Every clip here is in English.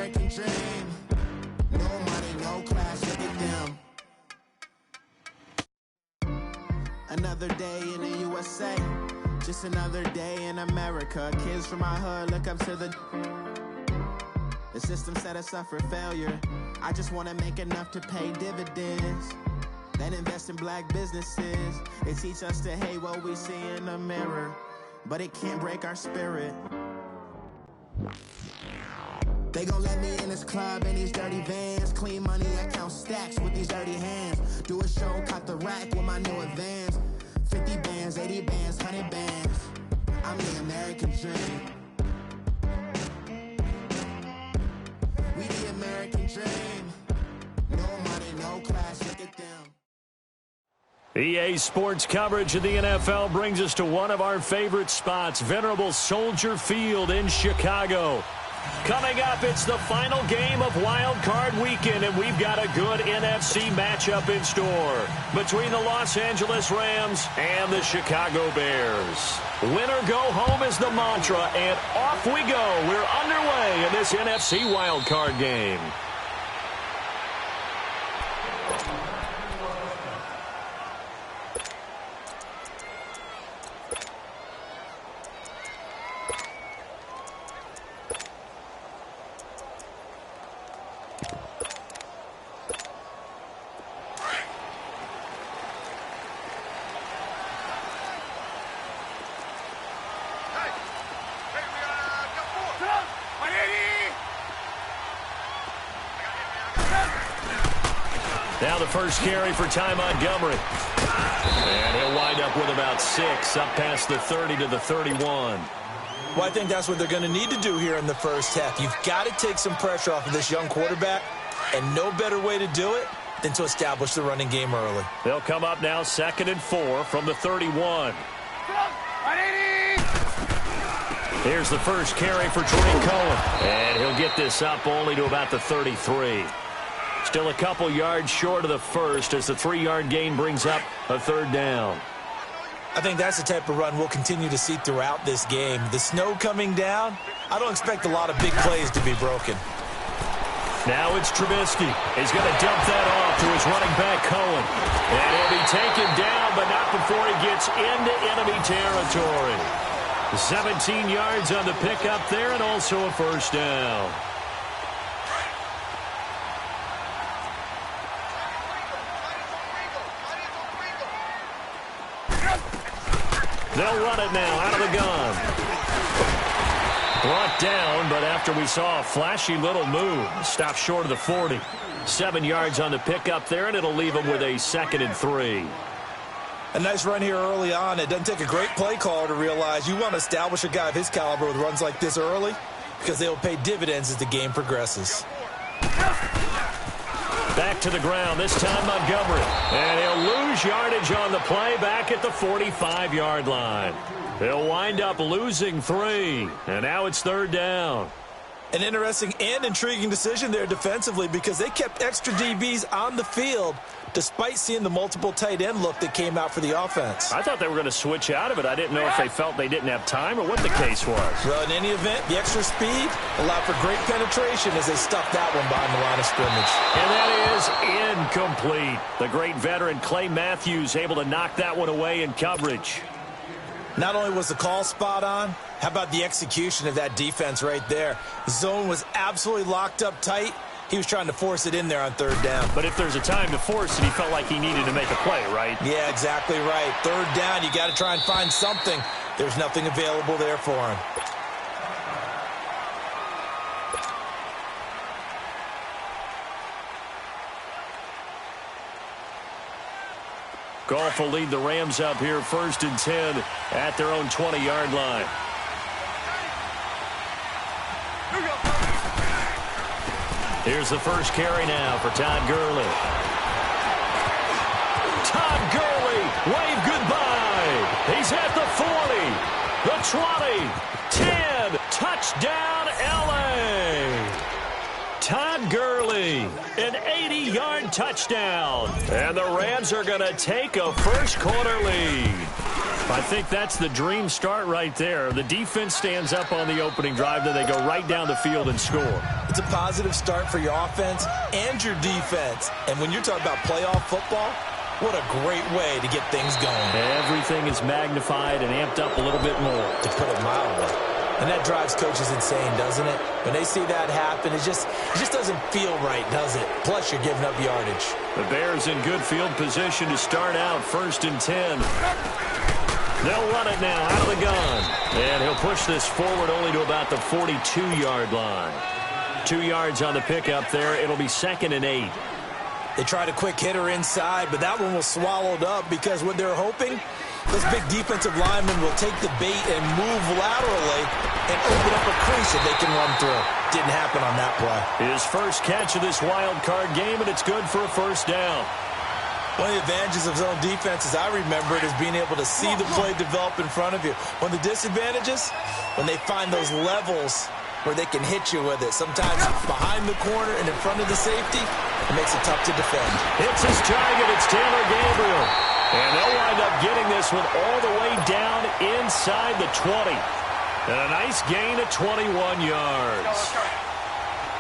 American dream. No money, no class, look at them. Another day in the USA, just another day in America. Kids from my hood look up to the system set us up for failure. I just want to make enough to pay dividends, then invest in black businesses. They teach us to hate what we see in the mirror, but it can't break our spirit. They gon' let me in this club in these dirty vans. Clean money, I count stacks with these dirty hands. Do a show, cut the rack with my new advance. 50 bands, 80 bands, 100 bands. I'm the American dream. We the American dream. No money, no class, look at them. EA Sports coverage of the NFL brings us to one of our favorite spots, venerable Soldier Field in Chicago. Coming up, it's the final game of Wild Card Weekend, and we've got a good NFC matchup in store between the Los Angeles Rams and the Chicago Bears. Win or go home is the mantra, and off we go. We're underway in this NFC Wild Card game. Now the first carry for Ty Montgomery. And he'll wind up with about 6, up past the 30 to the 31. Well, I think that's what they're going to need to do here in the first half. You've got to take some pressure off of this young quarterback, and no better way to do it than to establish the running game early. They'll come up now 2nd and 4 from the 31. Here's the first carry for Tariq Cohen. And he'll get this up only to about the 33. Still a couple yards short of the first as the 3-yard gain brings up a 3rd down. I think that's the type of run we'll continue to see throughout this game. The snow coming down, I don't expect a lot of big plays to be broken. Now it's Trubisky. He's going to dump that off to his running back, Cohen. And he'll be taken down, but not before he gets into enemy territory. 17 yards on the pickup there and also a 1st down. They'll run it now out of the gun. Brought down, but after we saw a flashy little move, stopped short of the 40. 7 yards on the pickup there, and it'll leave them with a 2nd and 3. A nice run here early on. It doesn't take a great play caller to realize you want to establish a guy of his caliber with runs like this early because they will pay dividends as the game progresses. Back to the ground, this time Montgomery. And he'll lose yardage on the play back at the 45-yard line. They'll wind up losing 3. And now it's 3rd down. An interesting and intriguing decision there defensively because they kept extra DBs on the field despite seeing the multiple tight end look that came out for the offense. I thought they were going to switch out of it. I didn't know if they felt they didn't have time or what the case was. Well, in any event, the extra speed allowed for great penetration as they stuffed that one behind the line of scrimmage. And that is incomplete. The great veteran Clay Matthews able to knock that one away in coverage. Not only was the call spot on, how about the execution of that defense right there? The zone was absolutely locked up tight. He was trying to force it in there on 3rd down. But if there's a time to force it, he felt like he needed to make a play, right? Yeah, exactly right. 3rd down, you got to try and find something. There's nothing available there for him. Goff will lead the Rams up here 1st and 10 at their own 20-yard line. Here's the first carry now for Todd Gurley. Todd Gurley, wave goodbye. He's at the 40, the 20, 10, touchdown LA. Todd Gurley, an 80-yard touchdown. And the Rams are going to take a first quarter lead. I think that's the dream start right there. The defense stands up on the opening drive, then they go right down the field and score. It's a positive start for your offense and your defense. And when you're talking about playoff football, what a great way to get things going. Everything is magnified and amped up a little bit more. To put it mildly. And that drives coaches insane, doesn't it? When they see that happen, it just doesn't feel right, does it? Plus, you're giving up yardage. The Bears in good field position to start out, 1st and 10. They'll run it now out of the gun. And he'll push this forward only to about the 42-yard line. 2 yards on the pickup there. It'll be 2nd and 8. They tried a quick hitter inside, but that one was swallowed up because what they're hoping, this big defensive lineman will take the bait and move laterally and open up a crease that they can run through. Didn't happen on that play. His first catch of this wild card game, and it's good for a 1st down. One of the advantages of zone defense, as I remember it, is being able to see the play develop in front of you. One of the disadvantages, when they find those levels where they can hit you with it. Sometimes behind the corner and in front of the safety, it makes it tough to defend. Hits his target. It's Taylor Gabriel. And they'll wind up getting this one all the way down inside the 20. And a nice gain of 21 yards.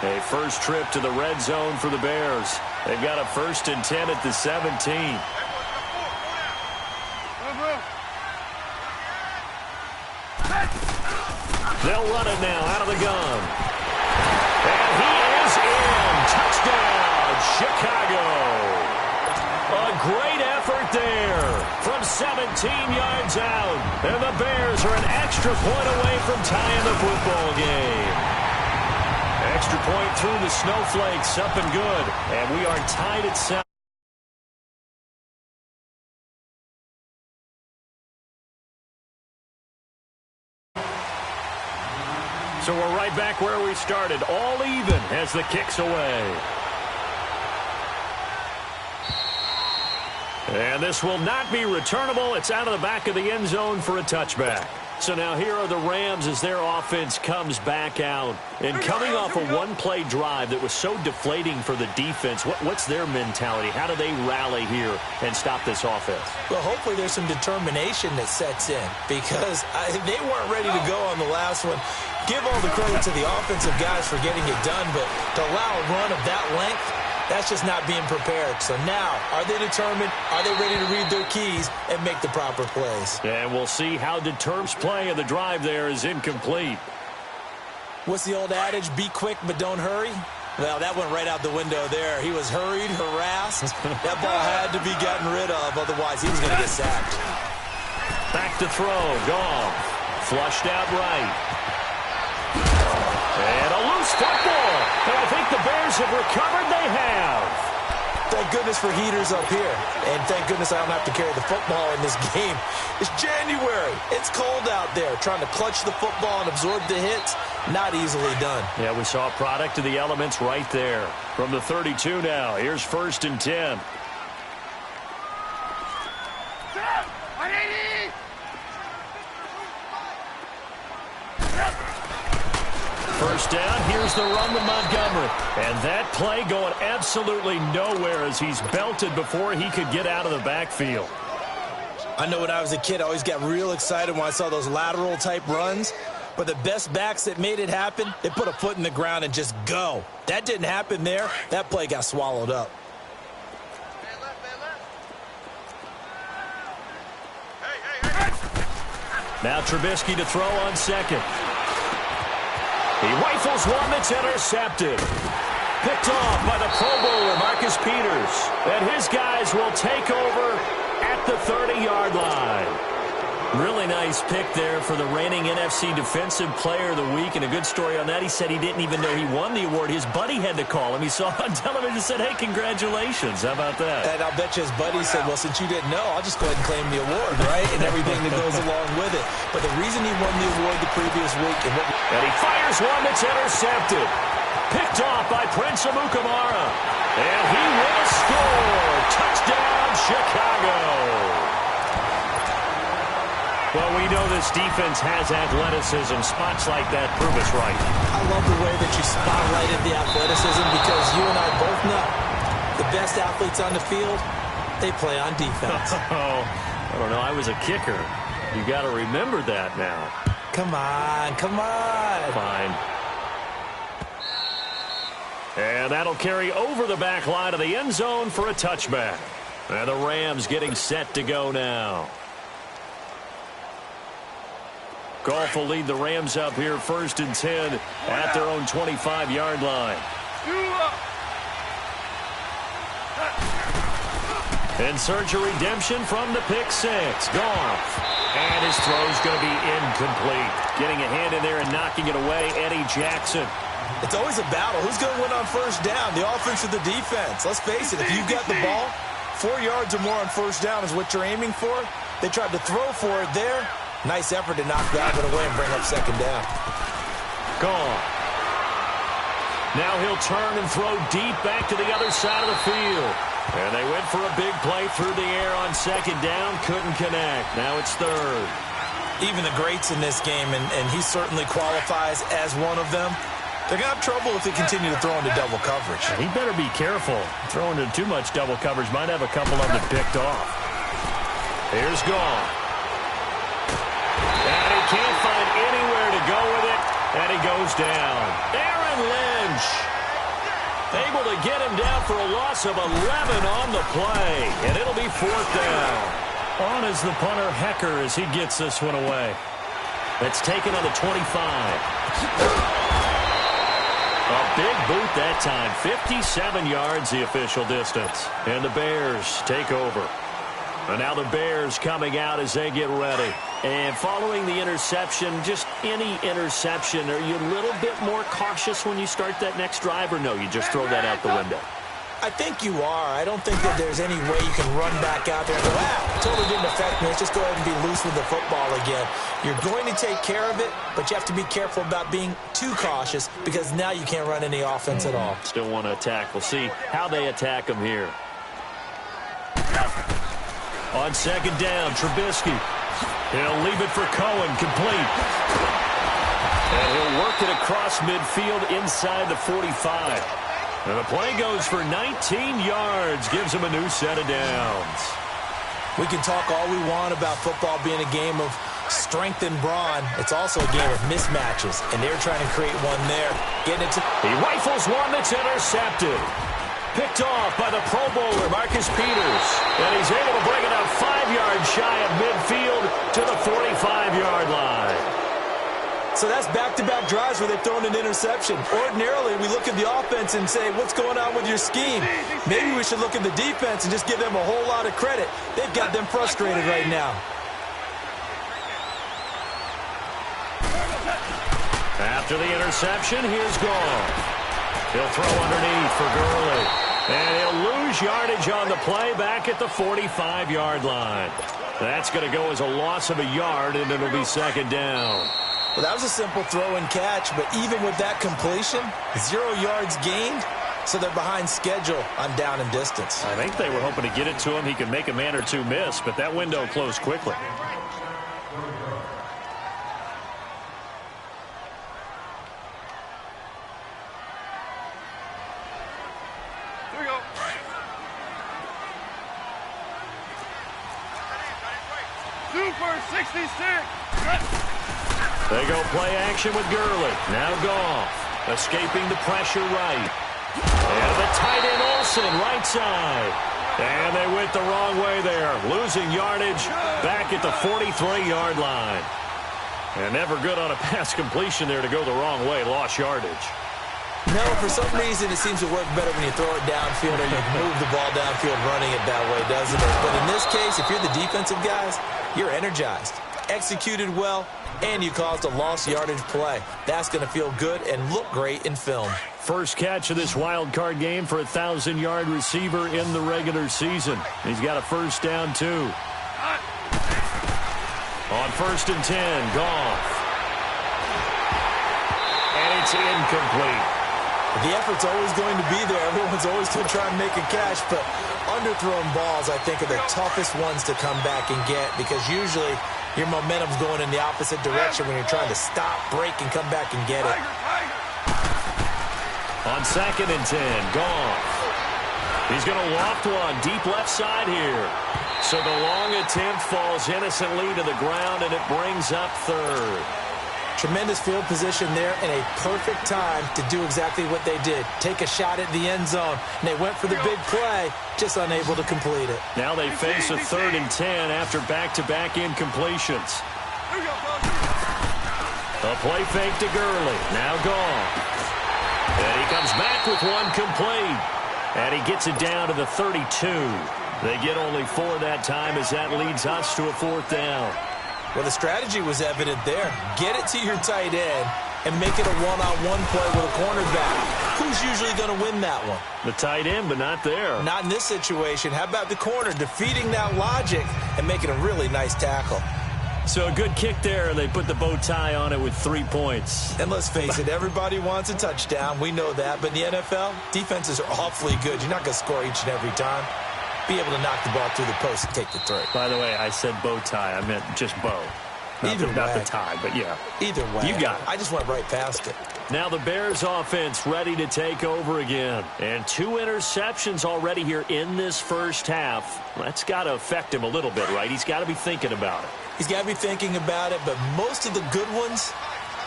A first trip to the red zone for the Bears. They've got a 1st and 10 at the 17. They'll run it now out of the gun. And he is in. Touchdown, Chicago. A great effort there from 17 yards out. And the Bears are an extra point away from tying the football game. Extra point through the snowflakes, up and good. And we are tied at 7. So we're right back where we started, all even as the kick's away. And this will not be returnable. It's out of the back of the end zone for a touchback. So now here are the Rams as their offense comes back out. And coming off a one-play drive that was so deflating for the defense, what's their mentality? How do they rally here and stop this offense? Well, hopefully there's some determination that sets in because they weren't ready to go on the last one. Give all the credit to the offensive guys for getting it done, but to allow a run of that length, that's just not being prepared. So now, are they determined? Are they ready to read their keys and make the proper plays? And we'll see how Determined's play of the drive there is incomplete. What's the old adage? Be quick, but don't hurry? Well, that went right out the window there. He was hurried, harassed. That ball had to be gotten rid of, otherwise he was going to get sacked. Back to throw. Goff. Flushed out right. And a loose football. And I think the Bears have recovered. They have. Thank goodness for heaters up here. And thank goodness I don't have to carry the football in this game. It's January. It's cold out there. Trying to clutch the football and absorb the hits, not easily done. Yeah, we saw a product of the elements right there. From the 32 now. Here's 1st and 10. First down, here's the run to Montgomery. And that play going absolutely nowhere as he's belted before he could get out of the backfield. I know when I was a kid, I always got real excited when I saw those lateral type runs. But the best backs that made it happen, they put a foot in the ground and just go. That didn't happen there. That play got swallowed up. Now Trubisky to throw on second. He rifles one that's intercepted. Picked off by the Pro Bowler, Marcus Peters. And his guys will take over at the 30-yard line. Really nice pick there for the reigning NFC Defensive Player of the Week. And a good story on that. He said he didn't even know he won the award. His buddy had to call him. He saw it on television and said, hey, congratulations. How about that? And I'll bet you his buddy said, well, since you didn't know, I'll just go ahead and claim the award, right? And everything that goes along with it. But the reason he won the award the previous week. And he fires one that's intercepted. Picked off by Prince Amukamara. And he will score. Touchdown, Chicago. Well, we know this defense has athleticism. Spots like that prove us right. I love the way that you spotlighted the athleticism because you and I both know the best athletes on the field, they play on defense. Oh, I don't know. I was a kicker. You got to remember that now. Come on, come on. Fine. And that'll carry over the back line of the end zone for a touchback. And the Rams getting set to go now. Goff will lead the Rams up here 1st and 10 at their own 25-yard line. In search of redemption from the pick six. Goff. And his throw's going to be incomplete. Getting a hand in there and knocking it away, Eddie Jackson. It's always a battle. Who's going to win on first down, the offense or the defense? Let's face it, if you've got the ball, 4 yards or more on first down is what you're aiming for. They tried to throw for it there. Nice effort to knock that one away and bring up second down. Gone. Now he'll turn and throw deep back to the other side of the field. And they went for a big play through the air on second down. Couldn't connect. Now it's third. Even the greats in this game, and he certainly qualifies as one of them, they're going to have trouble if they continue to throw into double coverage. He better be careful. Throwing into too much double coverage might have a couple of them picked off. Here's Goff. And he can't find anywhere to go with it. And he goes down. Aaron Lynch able to get him down for a loss of 11 on the play. And it'll be 4th down. On is the punter Hecker as he gets this one away. That's taken on the 25. A big boot that time. 57 yards the official distance. And the Bears take over. And now the Bears coming out as they get ready. And following the interception, just any interception, are you a little bit more cautious when you start that next drive, or no, you just throw that out the window? I think you are. I don't think that there's any way you can run back out there and go, totally didn't affect me. Let's just go ahead and be loose with the football again. You're going to take care of it, but you have to be careful about being too cautious because now you can't run any offense at all. Still want to attack. We'll see how they attack them here. On second down, Trubisky. He'll leave it for Cohen, complete. And he'll work it across midfield inside the 45. And the play goes for 19 yards, gives him a new set of downs. We can talk all we want about football being a game of strength and brawn. It's also a game of mismatches, and they're trying to create one there. He rifles one that's intercepted. Picked off by the Pro Bowler, Marcus Peters. And he's able to bring it out 5 yards shy of midfield to the 45-yard line. So that's back-to-back drives where they've thrown an interception. Ordinarily, we look at the offense and say, what's going on with your scheme? Maybe we should look at the defense and just give them a whole lot of credit. They've got them frustrated right now. After the interception, here's Goff. He'll throw underneath for Gurley. And he'll lose yardage on the play back at the 45-yard line. That's going to go as a loss of a yard, and it'll be second down. Well, that was a simple throw and catch, but even with that completion, 0 yards gained, so they're behind schedule on down and distance. I think they were hoping to get it to him. He could make a man or two miss, but that window closed quickly. Here we go. Super 66. They go play action with Gurley. Now Goff, escaping the pressure right. And the tight end Olsen, right side. And they went the wrong way there, losing yardage back at the 43-yard line. And never good on a pass completion there to go the wrong way, lost yardage. No, for some reason it seems to work better when you throw it downfield or you move the ball downfield running it that way, doesn't it? But in this case, if you're the defensive guys, you're energized, executed well, and you caused a lost yardage play. That's going to feel good and look great in film. First catch of this wild card game for a 1,000-yard receiver in the regular season. He's got a first down, too. On 1st and 10, Goff. And it's incomplete. The effort's always going to be there. Everyone's always going to try and make a catch, but underthrown balls, I think, are the toughest ones to come back and get because usually your momentum's going in the opposite direction when you're trying to stop, break, and come back and get it. On 2nd and 10, Goff. He's going to loft one deep left side here. So the long attempt falls innocently to the ground, and it brings up third. Tremendous field position there and a perfect time to do exactly what they did. Take a shot at the end zone. And they went for the big play, just unable to complete it. Now they face a 3rd and 10 after back-to-back incompletions. A play fake to Gurley. Now gone. And he comes back with one complete. And he gets it down to the 32. They get only 4 that time as that leads us to a 4th down. Well, the strategy was evident there. Get it to your tight end and make it a one-on-one play with a cornerback. Who's usually going to win that one? The tight end, but not there. Not in this situation. How about the corner defeating that logic and making a really nice tackle? So a good kick there, and they put the bow tie on it with 3 points. And let's face it, everybody wants a touchdown. We know that. But in the NFL, defenses are awfully good. You're not going to score each and every time. Be able to knock the ball through the post and take the 3. By the way, I said bow tie. I meant just bow. Not the tie, but yeah. Either way. You got it. I just went right past it. Now the Bears offense ready to take over again. And 2 interceptions already here in this first half. That's got to affect him a little bit, right? He's got to be thinking about it. He's got to be thinking about it, but most of the good ones,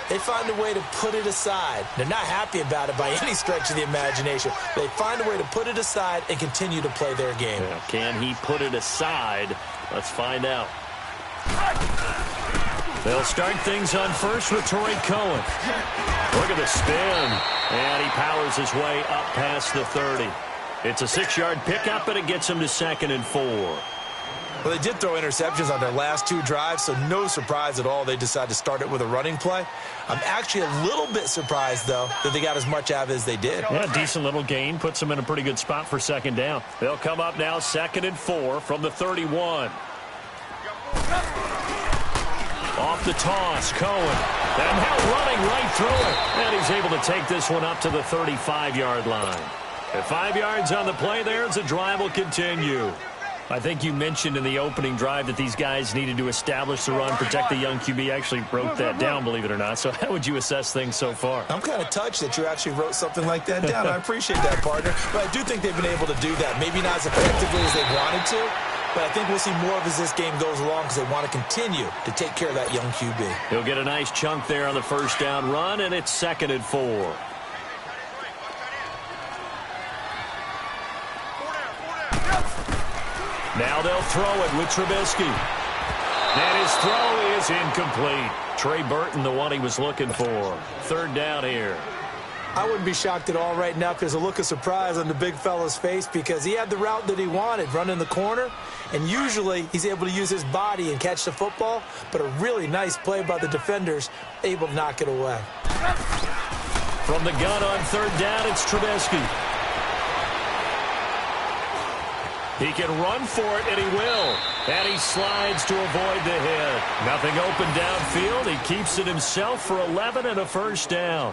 they find a way to put it aside. They're not happy about it by any stretch of the imagination. They find a way to put it aside and continue to play their game. Yeah, can he put it aside? Let's find out. They'll start things on first with Torrey Cohen. Look at the spin. And he powers his way up past the 30. It's a 6-yard pickup, and it gets him to 2nd and 4. Well, they did throw interceptions on their last 2 drives, so no surprise at all they decided to start it with a running play. I'm actually a little bit surprised, though, that they got as much out of it as they did. Yeah, decent little gain. Puts them in a pretty good spot for 2nd down. They'll come up now 2nd and 4 from the 31. Off the toss, Cohen. And now running right through it. And he's able to take this one up to the 35-yard line. At 5 yards on the play there, as the drive will continue. I think you mentioned in the opening drive that these guys needed to establish the run, protect the young QB. Actually wrote that down, believe it or not. So how would you assess things so far? I'm kind of touched that you actually wrote something like that down. I appreciate that, partner. But I do think they've been able to do that. Maybe not as effectively as they wanted to, but I think we'll see more of as this game goes along because they want to continue to take care of that young QB. He'll get a nice chunk there on the first down run, and it's 2nd and 4. Now they'll throw it with Trubisky. And his throw is incomplete. Trey Burton, the one he was looking for. 3rd down here. I wouldn't be shocked at all right now if there's a look of surprise on the big fella's face because he had the route that he wanted, running the corner, and usually he's able to use his body and catch the football, but a really nice play by the defenders, able to knock it away. From the gun on 3rd down, it's Trubisky. He can run for it, and he will. And he slides to avoid the hit. Nothing open downfield. He keeps it himself for 11 and a first down.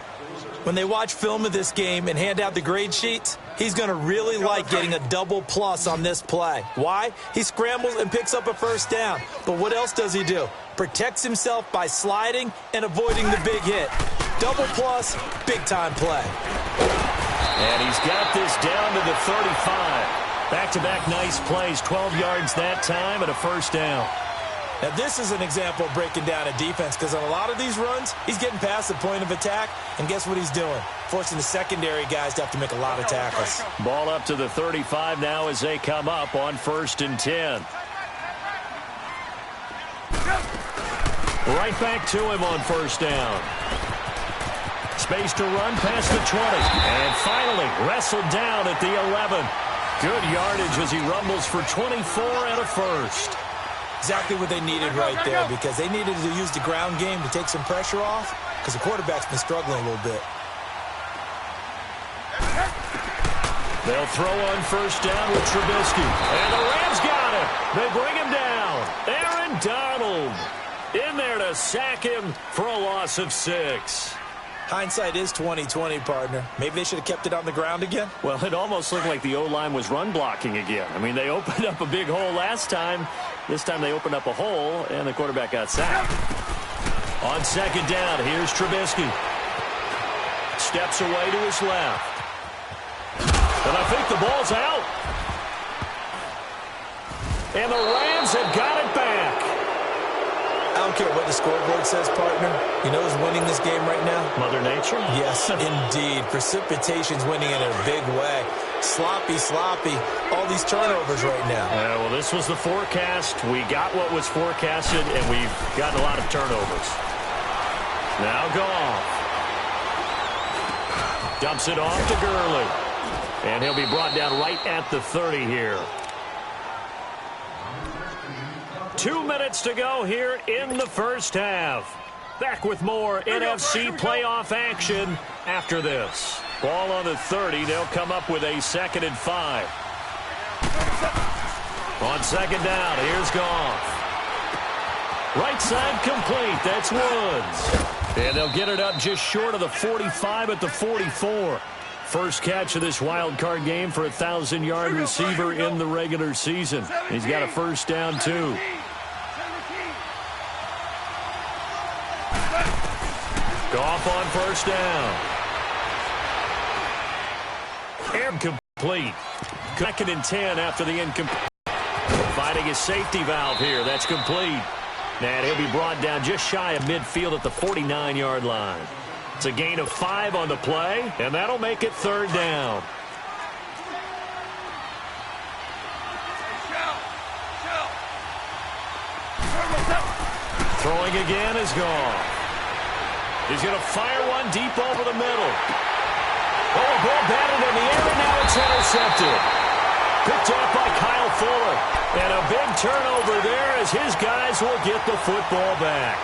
When they watch film of this game and hand out the grade sheets, he's going to really like getting a double plus on this play. Why? He scrambles and picks up a first down. But what else does he do? Protects himself by sliding and avoiding the big hit. Double plus, big-time play. And he's got this down to the 35. Back-to-back nice plays, 12 yards that time and a first down. Now, this is an example of breaking down a defense because on a lot of these runs, he's getting past the point of attack, and guess what he's doing? Forcing the secondary guys to have to make a lot of tackles. Ball up to the 35 now as they come up on 1st and 10. Right back to him on 1st down. Space to run past the 20. And finally wrestled down at the 11. Good yardage as he rumbles for 24 and a first. Exactly what they needed right there because they needed to use the ground game to take some pressure off because the quarterback's been struggling a little bit. They'll throw on 1st down with Trubisky. And the Rams got him. They bring him down. Aaron Donald in there to sack him for a loss of 6. Hindsight is 20/20, partner. Maybe they should have kept it on the ground again. Well, it almost looked like the O-line was run blocking again. I mean, they opened up a big hole last time. This time they opened up a hole, and the quarterback got sacked. On 2nd down, here's Trubisky. Steps away to his left. And I think the ball's out. And the Rams have got it back. I don't care what the scoreboard says, partner. You know who's winning this game right now? Mother Nature? Yes, indeed. Precipitation's winning in a big way. Sloppy, all these turnovers right now. Yeah, well, this was the forecast. We got what was forecasted, and we've gotten a lot of turnovers. Now Goff. Dumps it off to Gurley. And he'll be brought down right at the 30 here. 2 minutes to go here in the first half. Back with more NFC playoff action after this. Ball on the 30. They'll come up with a 2nd and 5. On 2nd down, here's Goff. Right side complete. That's Woods. And they'll get it up just short of the 45 at the 44. First catch of this wild card game for a 1,000-yard receiver in the regular season. He's got a first down, too. Goff on first down. Incomplete. 2nd and 10 after the incomplete. Finding his safety valve here. That's complete. And he'll be brought down just shy of midfield at the 49-yard line. It's a gain of 5 on the play, and that'll make it 3rd down. Throwing again is Goff. He's going to fire one deep over the middle. Oh, ball batted in the air, and now it's intercepted. Picked off by Kyle Fuller. And a big turnover there as his guys will get the football back.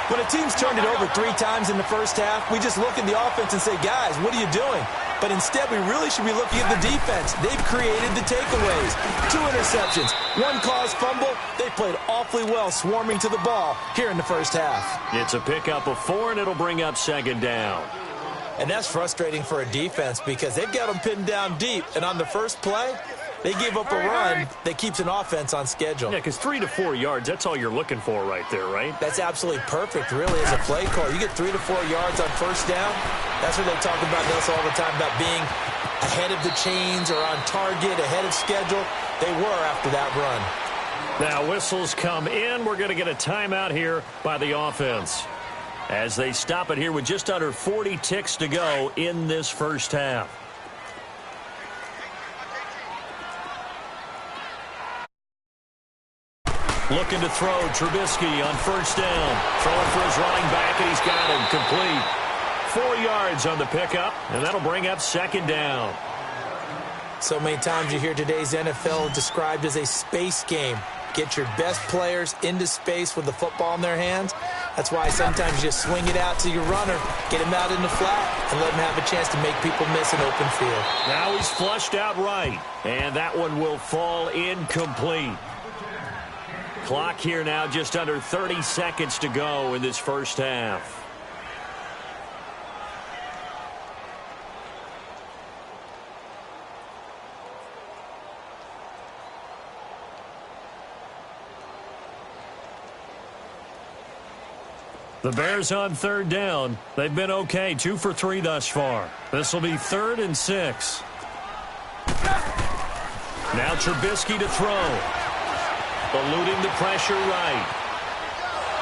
When a team's turned it over 3 times in the first half, we just look at the offense and say, guys, what are you doing? But instead, we really should be looking at the defense. They've created the takeaways. 2 interceptions, 1 caused fumble. They played awfully well swarming to the ball here in the first half. It's a pickup of 4, and it'll bring up 2nd down. And that's frustrating for a defense because they've got them pinned down deep. And on the first play, they gave up a run that keeps an offense on schedule. Yeah, because 3 to 4 yards, that's all you're looking for right there, right? That's absolutely perfect, really, as a play call. You get 3 to 4 yards on first down. That's what they talk about this all the time, about being ahead of the chains or on target, ahead of schedule. They were after that run. Now whistles come in. We're going to get a timeout here by the offense as they stop it here with just under 40 ticks to go in this first half. Looking to throw, Trubisky on first down. Throwing for his running back, and he's got him complete. 4 yards on the pickup, and that'll bring up 2nd down. So many times you hear today's NFL described as a space game. Get your best players into space with the football in their hands. That's why sometimes you just swing it out to your runner, get him out in the flat, and let him have a chance to make people miss an open field. Now he's flushed out right, and that one will fall incomplete. Clock here now just under 30 seconds to go in this first half. The Bears on 3rd down. They've been okay, 2 for 3 thus far. This will be 3rd and 6. Now Trubisky to throw. Eluding the pressure right.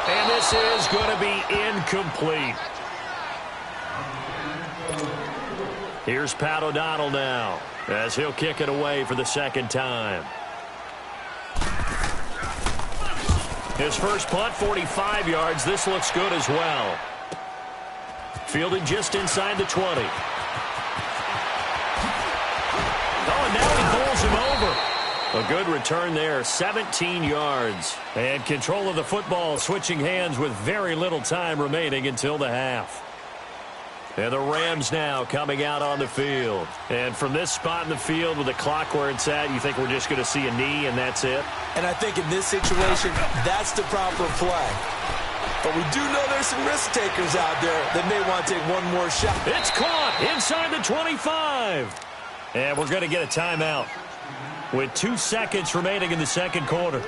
And this is going to be incomplete. Here's Pat O'Donnell now as he'll kick it away for the 2nd time. His first punt, 45 yards. This looks good as well. Fielded just inside the 20. Oh, and now he bowls him over. A good return there, 17 yards. And control of the football switching hands with very little time remaining until the half. And the Rams now coming out on the field. And from this spot in the field with the clock where it's at, you think we're just going to see a knee and that's it? And I think in this situation, that's the proper play. But we do know there's some risk takers out there that may want to take one more shot. It's caught inside the 25. And we're going to get a timeout with 2 seconds remaining in the 2nd quarter.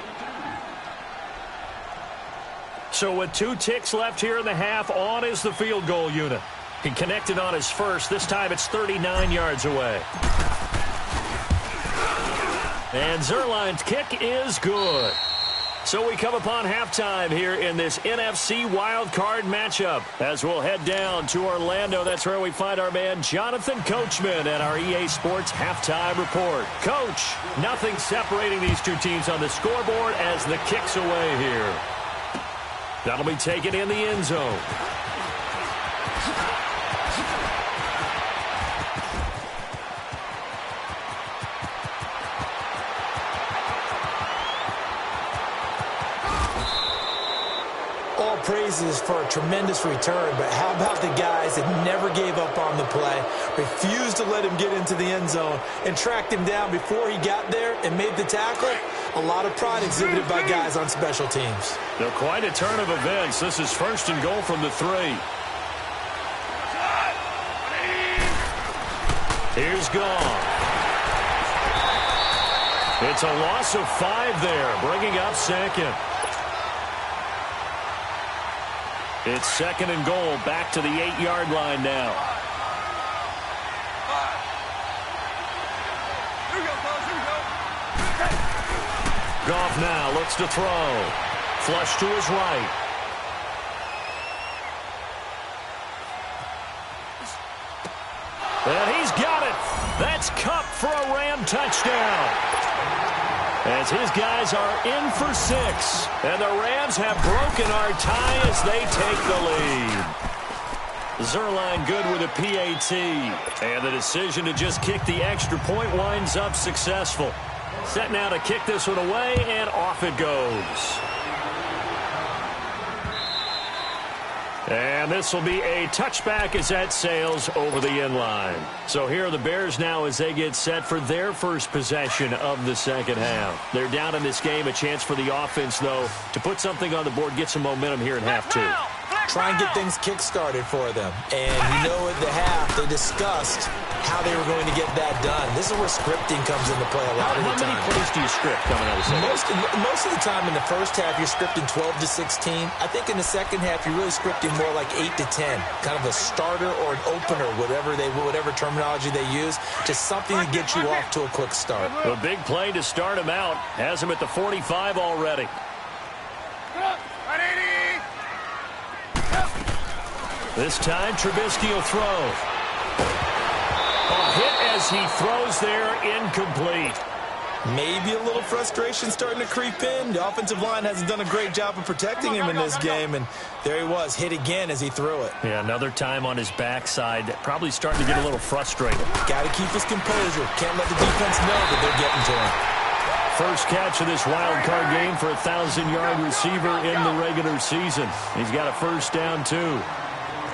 So with 2 ticks left here in the half, on is the field goal unit. He connected on his first. This time it's 39 yards away. And Zerline's kick is good. So we come upon halftime here in this NFC wildcard matchup as we'll head down to Orlando. That's where we find our man Jonathan Coachman at our EA Sports halftime report. Coach, nothing separating these two teams on the scoreboard as the kick's away here. That'll be taken in the end zone. Praises for a tremendous return, but how about the guys that never gave up on the play, refused to let him get into the end zone, and tracked him down before he got there and made the tackle? A lot of pride exhibited by guys on special teams. They're quite a turn of events. This is 1st and goal from the 3. Here's Goff. It's a loss of 5 there, bringing up 2nd. It's 2nd and goal, back to the 8-yard line now. Goff now looks to throw. Flush to his right. And he's got it. That's Kupp for a Ram touchdown. As his guys are in for 6. And the Rams have broken our tie as they take the lead. Zerline good with a PAT. And the decision to just kick the extra point winds up successful. Set now to kick this one away, and off it goes. And this will be a touchback as that sails over the end line. So here are the Bears now as they get set for their first possession of the second half. They're down in this game. A chance for the offense, though, to put something on the board, get some momentum here in half 2. Try and get things kick-started for them. And you know at the half, they discussed how they were going to get that done. This is where scripting comes into play a lot of the time. How many plays do you script coming out of the second? Most of the time in the first half, you're scripting 12 to 16. I think in the second half, you're really scripting more like 8 to 10. Kind of a starter or an opener, whatever terminology they use. Just something to get you off to a quick start. A big play to start him out. Has him at the 45 already. This time, Trubisky will throw. A hit as he throws there, incomplete. Maybe a little frustration starting to creep in. The offensive line hasn't done a great job of protecting him in this game, and there he was, hit again as he threw it. Yeah, another time on his backside, probably starting to get a little frustrated. Got to keep his composure. Can't let the defense know that they're getting to him. First catch of this wild card game for a 1,000-yard receiver in the regular season. He's got a first down, too.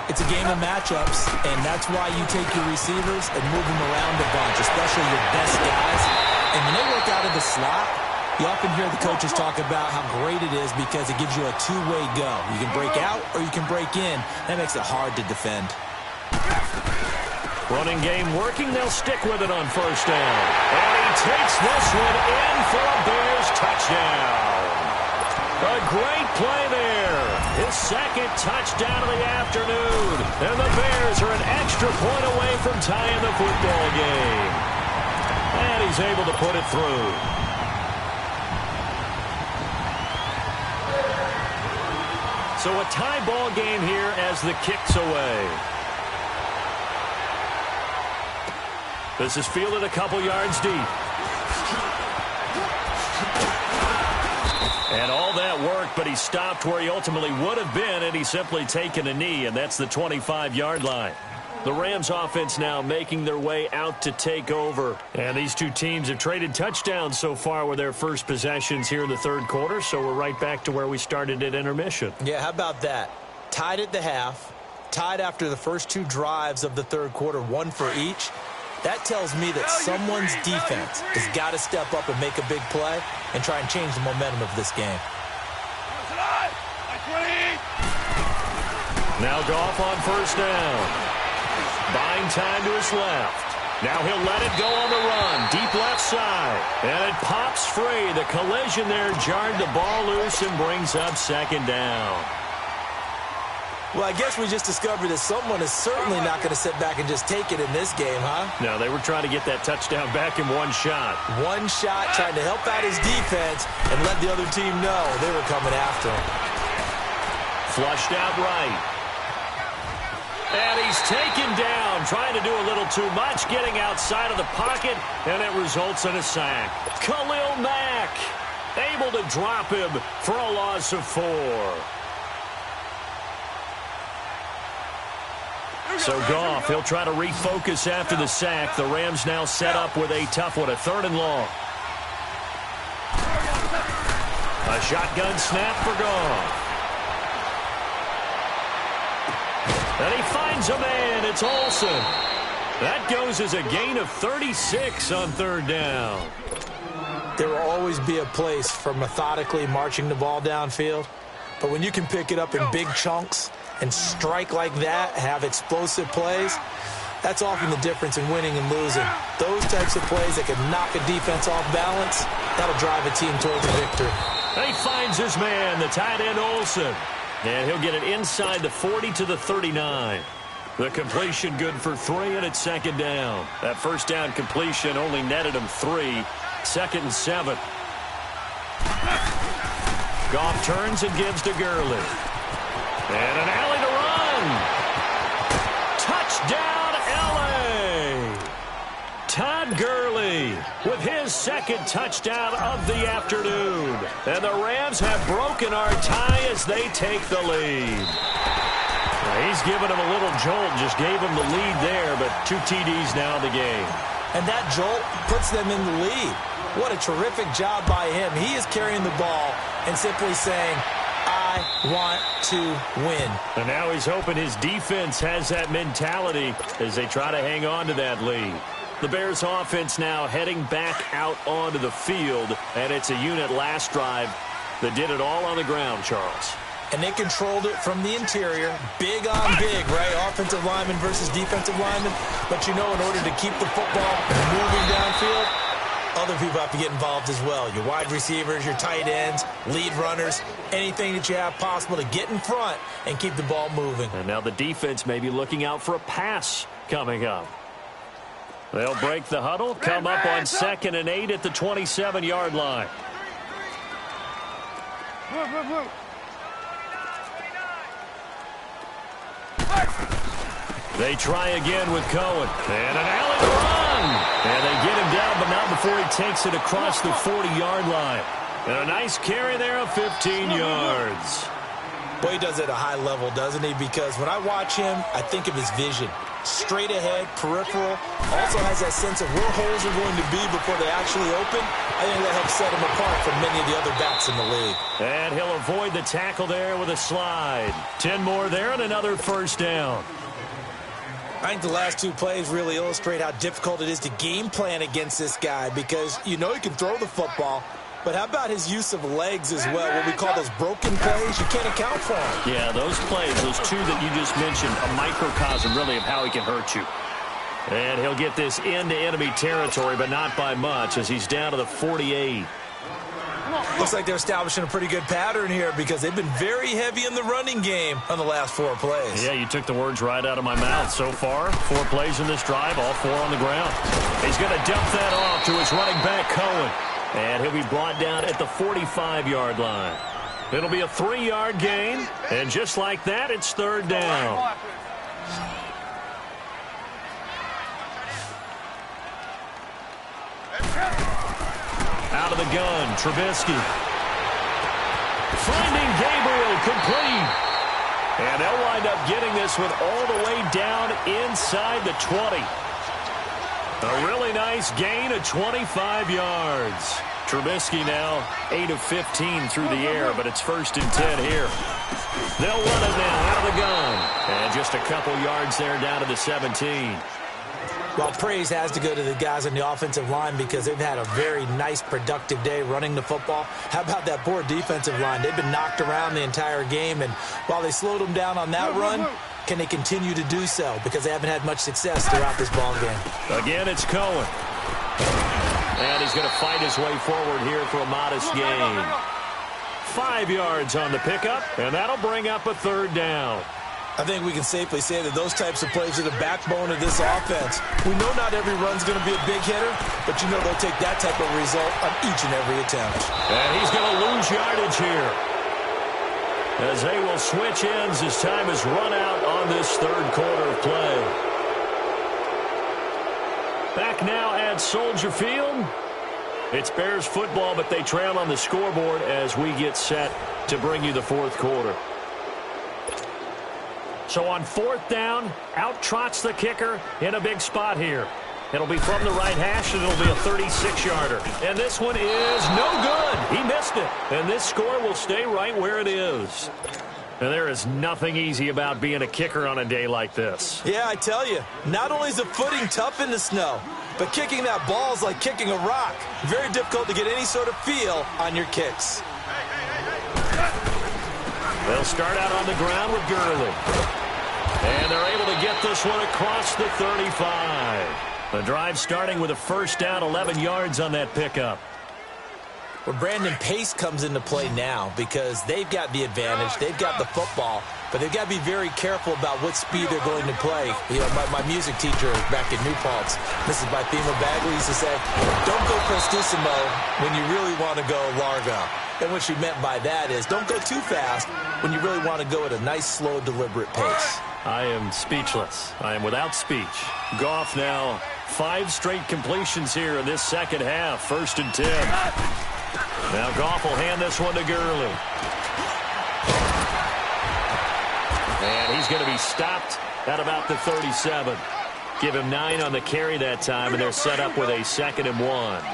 It's a game of matchups, and that's why you take your receivers and move them around a bunch, especially your best guys. And when they work out of the slot, you often hear the coaches talk about how great it is because it gives you a two-way go. You can break out or you can break in. That makes it hard to defend. Running game working. They'll stick with it on first down. And he takes this one in for a Bears touchdown. A great play there. His second touchdown of the afternoon. And the Bears are an extra point away from tying the football game. And he's able to put it through. So a tie ball game here as the kick's away. This is fielded a couple yards deep. And all that worked, but he stopped where he ultimately would have been, and he's simply taken a knee, and that's the 25-yard line. The Rams offense now making their way out to take over. And these two teams have traded touchdowns so far with their first possessions here in the third quarter, so we're right back to where we started at intermission. Yeah, how about that? Tied at the half, tied after the first two drives of the third quarter, one for each. That tells me that someone's defense has got to step up and make a big play and try and change the momentum of this game. Now Goff on first down. Buying time to his left. Now he'll let it go on the run. Deep left side. And it pops free. The collision there jarred the ball loose and brings up second down. Well, I guess we just discovered that someone is certainly not going to sit back and just take it in this game, huh? No, they were trying to get that touchdown back in one shot. One shot, trying to help out his defense and let the other team know they were coming after him. Flushed out right. And he's taken down, trying to do a little too much, getting outside of the pocket, and it results in a sack. Khalil Mack able to drop him for a loss of 4. So Goff, he'll try to refocus after the sack. The Rams now set up with a tough one, a 3rd and long. A shotgun snap for Goff. And he finds a man. It's Olsen. That goes as a gain of 36 on 3rd down. There will always be a place for methodically marching the ball downfield. But when you can pick it up in big chunks and strike like that, have explosive plays, that's often the difference in winning and losing. Those types of plays that can knock a defense off balance, that'll drive a team towards a victory. He finds his man, the tight end Olsen. And he'll get it inside the 40 to the 39. The completion good for 3, and it's 2nd down. That first down completion only netted him 3. 2nd and 7. Goff turns and gives to Gurley. And an alley to run. Touchdown, L.A. Todd Gurley with his 2nd touchdown of the afternoon. And the Rams have broken our tie as they take the lead. Now, he's given him a little jolt, just gave him the lead there, but 2 TDs now in the game. And that jolt puts them in the lead. What a terrific job by him. He is carrying the ball and simply saying, I want to win. And now he's hoping his defense has that mentality as they try to hang on to that lead. The Bears offense now heading back out onto the field, and it's a unit last drive that did it all on the ground, Charles. And they controlled it from the interior. Big on big, right? Offensive lineman versus defensive lineman. But you know, in order to keep the football moving downfield, other people have to get involved as well. Your wide receivers, your tight ends, lead runners, anything that you have possible to get in front and keep the ball moving. And now the defense may be looking out for a pass coming up. They'll break the huddle, come up on 2nd and 8 at the 27-yard line. They try again with Cohen. And an alley to run. And they get him down, but not before he takes it across the 40-yard line. And a nice carry there of 15 yards. Boy, he does it at a high level, doesn't he? Because when I watch him, I think of his vision. Straight ahead, peripheral. Also has that sense of where holes are going to be before they actually open. I think that helps set him apart from many of the other backs in the league. And he'll avoid the tackle there with a slide. 10 more there and another 1st down. I think the last 2 plays really illustrate how difficult it is to game plan against this guy because you know he can throw the football, but how about his use of legs as well, what we call those broken plays? You can't account for them. Yeah, those plays, those 2 that you just mentioned, a microcosm really of how he can hurt you. And he'll get this into enemy territory, but not by much as he's down to the 48. Looks like they're establishing a pretty good pattern here because they've been very heavy in the running game on the last 4 plays. Yeah, you took the words right out of my mouth. So far, 4 plays in this drive, all 4 on the ground. He's going to dump that off to his running back, Cohen. And he'll be brought down at the 45-yard line. It'll be a 3-yard gain. And just like that, it's 3rd down. Out of the gun, Trubisky. Finding Gabriel, complete. And they'll wind up getting this one all the way down inside the 20. A really nice gain of 25 yards. Trubisky now 8 of 15 through the air, but it's 1st and 10 here. They'll run it now out of the gun. And just a couple yards there down to the 17. Well, praise has to go to the guys on the offensive line because they've had a very nice, productive day running the football. How about that poor defensive line? They've been knocked around the entire game, and while they slowed them down on that run, can they continue to do so? Because they haven't had much success throughout this ball game. Again, it's Cohen. And he's going to fight his way forward here for a modest gain. 5 yards on the pickup, and that'll bring up a 3rd down. I think we can safely say that those types of plays are the backbone of this offense. We know not every run's going to be a big hitter, but you know they'll take that type of result on each and every attempt. And he's going to lose yardage here, as they will switch ends as time is run out on this third quarter of play. Back now at Soldier Field. It's Bears football, but they trail on the scoreboard as we get set to bring you the fourth quarter. So on fourth down, out trots the kicker in a big spot here. It'll be from the right hash, and it'll be a 36-yarder. And this one is no good. He missed it. And this score will stay right where it is. And there is nothing easy about being a kicker on a day like this. Yeah, I tell you, not only is the footing tough in the snow, but kicking that ball is like kicking a rock. Very difficult to get any sort of feel on your kicks. They'll start out on the ground with Gurley. And they're able to get this one across the 35. The drive starting with a first down, 11 yards on that pickup. Well, Brandon, pace comes into play now because they've got the advantage. They've got the football, but they've got to be very careful about what speed they're going to play. You know, my music teacher back in New Paltz, Mrs. Bythema Bagley, used to say, don't go prestissimo when you really want to go largo. And what she meant by that is don't go too fast when you really want to go at a nice, slow, deliberate pace. I am speechless. I am without speech. Goff now 5 straight completions here in this second half. 1st and 10. Now Goff will hand this one to Gurley. And he's going to be stopped at about the 37. Give him 9 on the carry that time, and they're set up with a 2nd and 1.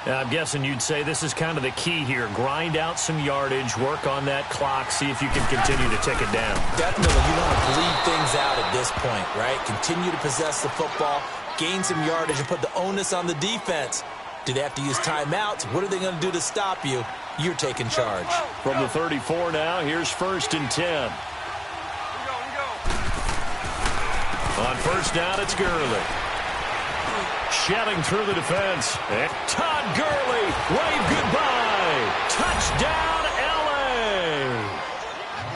I'm guessing you'd say this is kind of the key here. Grind out some yardage, work on that clock, see if you can continue to tick it down. Definitely. You want to bleed things out at this point, right? Continue to possess the football, gain some yardage, and put the onus on the defense. Do they have to use timeouts? What are they going to do to stop you? You're taking charge. From the 34 now, here's 1st and 10. On first down, it's Gurley. Shelling through the defense. And Todd Gurley, wave goodbye. Touchdown, L.A.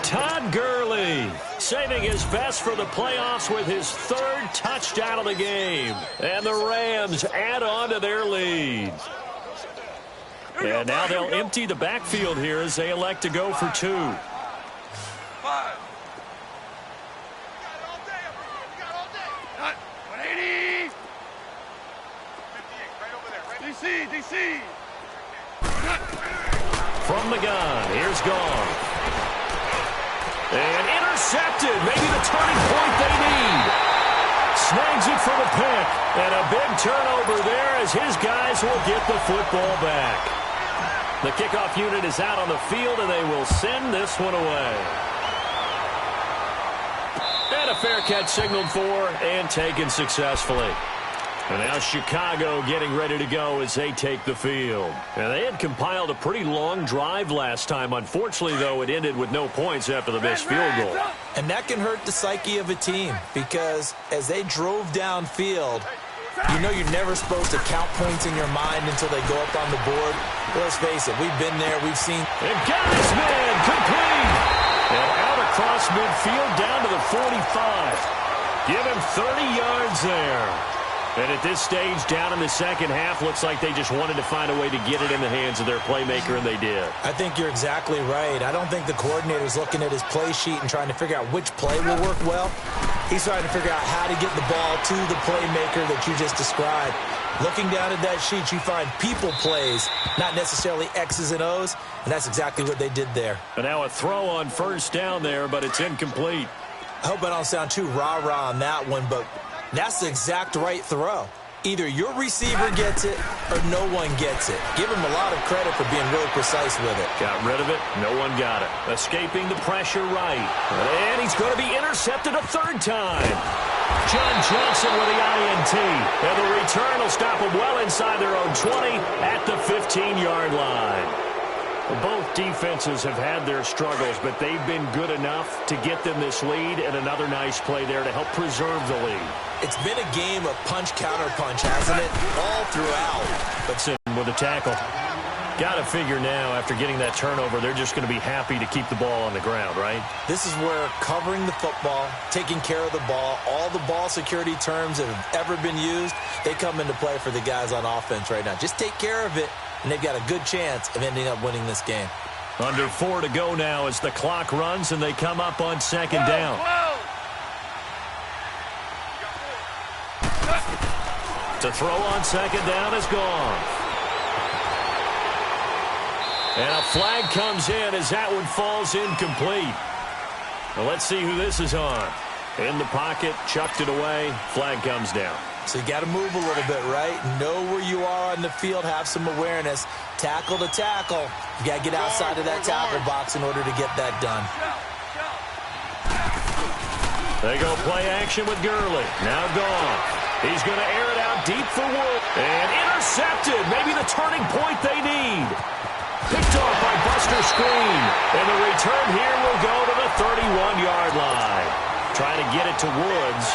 Todd Gurley saving his best for the playoffs with his 3rd touchdown of the game. And the Rams add on to their lead. And now they'll empty the backfield here as they elect to go for 2. DC. From the gun, here's Goff. And intercepted, maybe the turning point they need. Snags it for the pick, and a big turnover there as his guys will get the football back. The kickoff unit is out on the field, and they will send this one away. And a fair catch signaled for and taken successfully. And now Chicago getting ready to go as they take the field. And they had compiled a pretty long drive last time. Unfortunately, though, it ended with no points after the missed field goal. And that can hurt the psyche of a team because as they drove downfield, you know you're never supposed to count points in your mind until they go up on the board. But let's face it, we've been there, we've seen. And got his man complete. And out across midfield down to the 45. Give him 30 yards there. And at this stage, down in the second half, looks like they just wanted to find a way to get it in the hands of their playmaker, and they did. I think you're exactly right. I don't think the coordinator's looking at his play sheet and trying to figure out which play will work well. He's trying to figure out how to get the ball to the playmaker that you just described. Looking down at that sheet, you find people plays, not necessarily X's and O's, and that's exactly what they did there. And now a throw on first down there, but it's incomplete. I hope I don't sound too rah-rah on that one, but that's the exact right throw. Either your receiver gets it or no one gets it. Give him a lot of credit for being really precise with it. Got rid of it. No one got it. Escaping the pressure right. And he's going to be intercepted a 3rd time. John Johnson with the INT. And the return will stop them well inside their own 20 at the 15-yard line. Both defenses have had their struggles, but they've been good enough to get them this lead, and another nice play there to help preserve the lead. It's been a game of punch-counter-punch, hasn't it? All throughout. But with a tackle. Got to figure now, after getting that turnover, they're just going to be happy to keep the ball on the ground, right? This is where covering the football, taking care of the ball, all the ball security terms that have ever been used, they come into play for the guys on offense right now. Just take care of it, and they've got a good chance of ending up winning this game. Under 4 to go now as the clock runs, and they come up on second down. To throw on second down is gone. And a flag comes in as that one falls incomplete. Well, let's see who this is on. In the pocket, chucked it away, flag comes down. So you got to move a little bit, right? Know where you are on the field, have some awareness. Tackle to tackle. You got to get outside of that tackle box in order to get that done. They go play action with Gurley. Now gone. He's going to air it out deep for Wood. And intercepted. Maybe the turning point they need. Picked off by Buster Screen. And the return here will go to the 31-yard line. Trying to get it to Woods.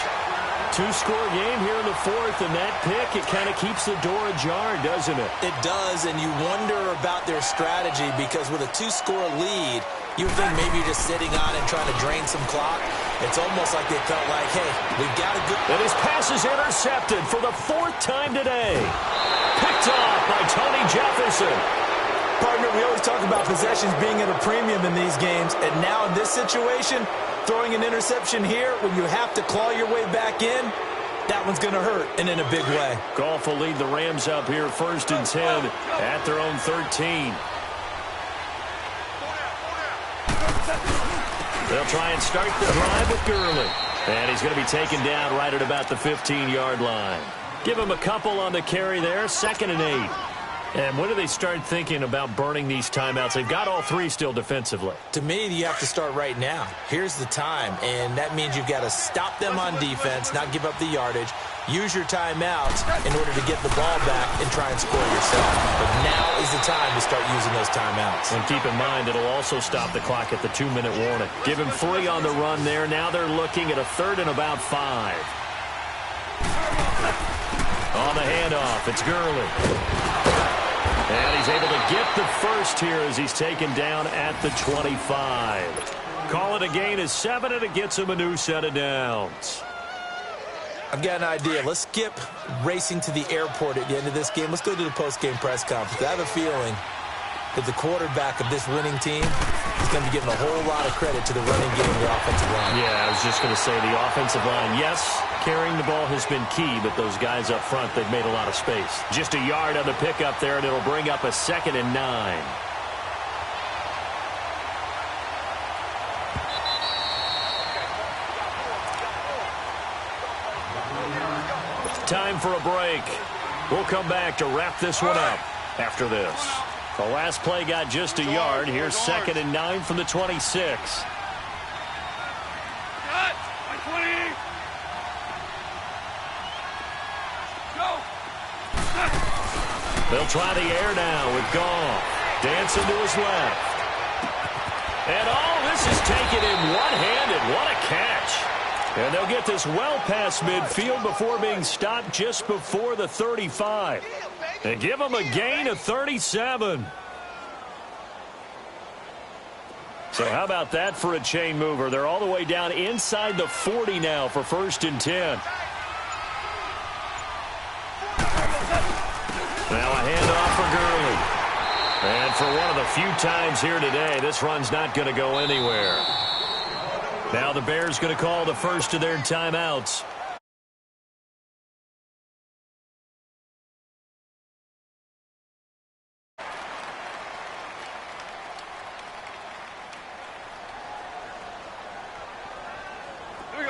Two-score game here in the fourth, and that pick, it kind of keeps the door ajar, doesn't it? It does, and you wonder about their strategy because with a two-score lead, you would think maybe you're just sitting on and trying to drain some clock. It's almost like they felt like, hey, we've got a good... And his pass is intercepted for the fourth time today. Picked off by Tony Jefferson. Partner, we always talk about possessions being at a premium in these games, and now in this situation, throwing an interception here when you have to claw your way back in, that one's going to hurt, and in a big way. Goff will lead the Rams up here, 1st and 10 at their own 13. They'll try and start the drive with Gurley. And he's going to be taken down right at about the 15-yard line. Give him a couple on the carry there, 2nd and 8. And when do they start thinking about burning these timeouts? They've got all 3 still defensively. To me, you have to start right now. Here's the time, and that means you've got to stop them on defense, not give up the yardage, use your timeouts in order to get the ball back and try and score yourself. But now is the time to start using those timeouts. And keep in mind, it'll also stop the clock at the 2-minute warning. Give him 3 on the run there. Now they're looking at a 3rd and about 5. On the handoff, it's Gurley. And he's able to get the first here as he's taken down at the 25. Call it a gain of 7, and it gets him a new set of downs. I've got an idea. Let's skip racing to the airport at the end of this game. Let's go to the post-game press conference. I have a feeling that the quarterback of this winning team is going to be giving a whole lot of credit to the running game and the offensive line. Yeah, I was just going to say the offensive line, yes, carrying the ball has been key, but those guys up front, they've made a lot of space. Just a yard on the pickup there, and it'll bring up a 2nd and 9. Time for a break. We'll come back to wrap this one up after this. The last play got just a yard. Here's 2nd and 9 from the 26. They'll try the air now with Goff. Dancing to his left. And this is taken in one-handed. What a catch. And they'll get this well past midfield before being stopped just before the 35. And give them a gain of 37. So how about that for a chain mover? They're all the way down inside the 40 now for 1st and 10. Now a handoff for Gurley. And for one of the few times here today, this run's not going to go anywhere. Now the Bears going to call the first of their timeouts.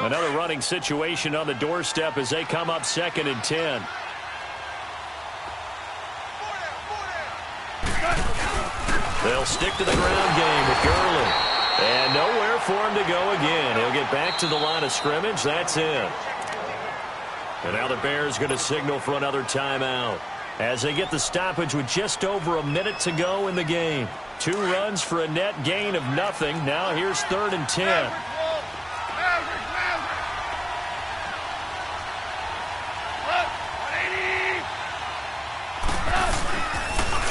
Another running situation on the doorstep as they come up 2nd and 10. They'll stick to the ground game with Gurley. And nowhere for him to go again. He'll get back to the line of scrimmage. That's it. And now the Bears going to signal for another timeout as they get the stoppage with just over a minute to go in the game. 2 runs for a net gain of nothing. Now here's 3rd and 10.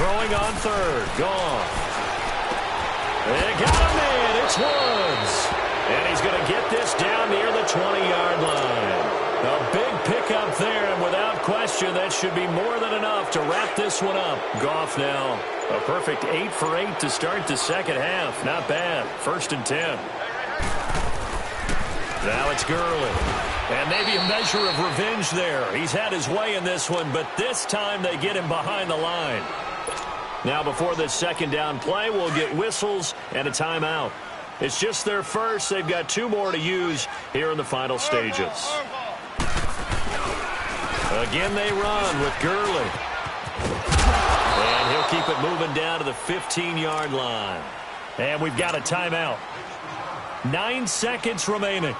Throwing on third. Gone. They got him in. It's Woods. And he's going to get this down near the 20-yard line. A big pickup there, and without question, that should be more than enough to wrap this one up. Goff now, a perfect 8 for 8 to start the second half. Not bad. 1st and 10. Now it's Gurley. And maybe a measure of revenge there. He's had his way in this one, but this time they get him behind the line. Now before this second down play, we'll get whistles and a timeout. It's just their first. They've got 2 more to use here in the final stages. Again they run with Gurley. And he'll keep it moving down to the 15-yard line. And we've got a timeout. 9 seconds remaining.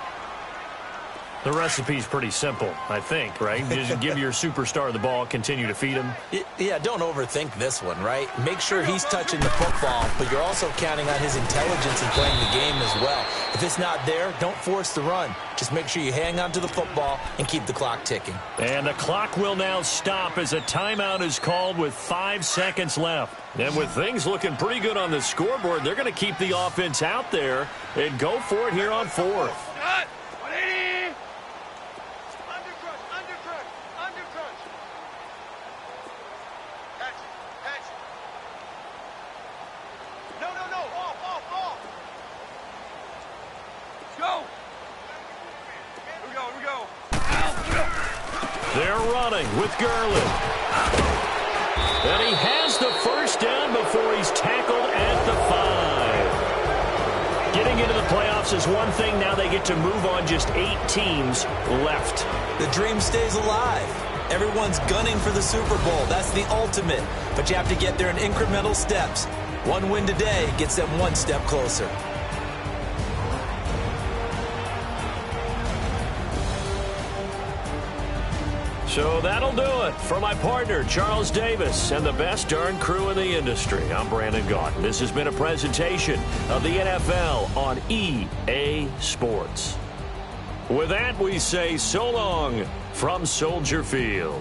The recipe's pretty simple, I think, right? Just give your superstar the ball, continue to feed him. Yeah, don't overthink this one, right? Make sure he's touching the football, but you're also counting on his intelligence in playing the game as well. If it's not there, don't force the run. Just make sure you hang on to the football and keep the clock ticking. And the clock will now stop as a timeout is called with 5 seconds left. And with things looking pretty good on the scoreboard, they're going to keep the offense out there and go for it here on 4th. Cut. 180. Undercrunch. Catch. No. Off. Let's go. Here we go. They're running with Gurley. And he has the first down before he's tackled at the 5. Getting into the playoffs is one thing. Now they get to move on. Just 8 teams left. The dream stays alive. Everyone's gunning for the Super Bowl. That's the ultimate. But you have to get there in incremental steps. One win today gets them 1 step closer. So that'll do it for my partner, Charles Davis, and the best darn crew in the industry. I'm Brandon Gaudin. This has been a presentation of the NFL on EA Sports. With that, we say so long from Soldier Field.